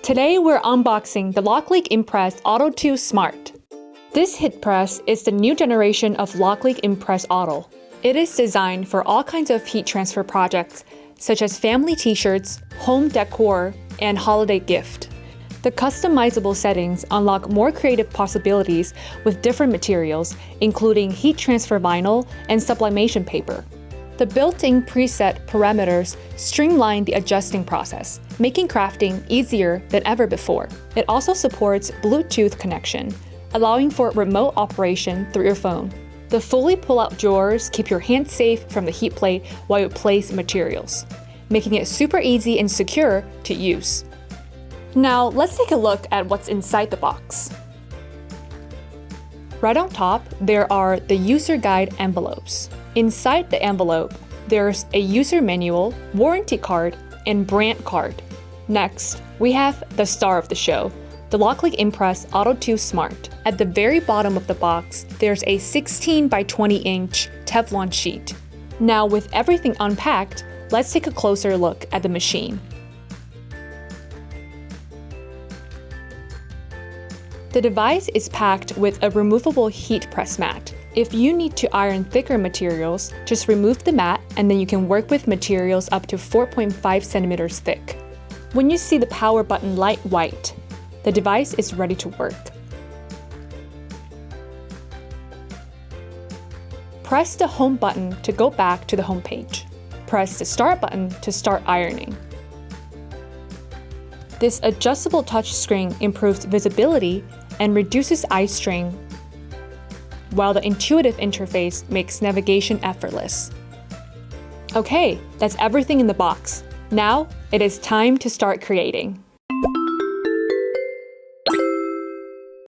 Today we're unboxing the loklik Impress Auto 2 Smart. This heat press is the new generation of loklik Impress Auto. It is designed for all kinds of heat transfer projects, such as family t-shirts, home decor, and holiday gift. The customizable settings unlock more creative possibilities with different materials, including heat transfer vinyl and sublimation paper. The built-in preset parameters streamline the adjusting process, making crafting easier than ever before. It also supports Bluetooth connection, allowing for remote operation through your phone. The fully pull-out drawers keep your hands safe from the heat plate while you place materials, making it super easy and secure to use. Now, let's take a look at what's inside the box. Right on top, there are the user guide envelopes. Inside the envelope, there's a user manual, warranty card, and brand card. Next, we have the star of the show, the loklik Impress Auto 2 Smart. At the very bottom of the box, there's a 16 by 20 inch Teflon sheet. Now, with everything unpacked, let's take a closer look at the machine. The device is packed with a removable heat press mat. If you need to iron thicker materials, just remove the mat and then you can work with materials up to 4.5 centimeters thick. When you see the power button light white, the device is ready to work. Press the home button to go back to the home page. Press the start button to start ironing. This adjustable touchscreen improves visibility and reduces eye strain, while the intuitive interface makes navigation effortless. Okay, that's everything in the box. Now, it is time to start creating.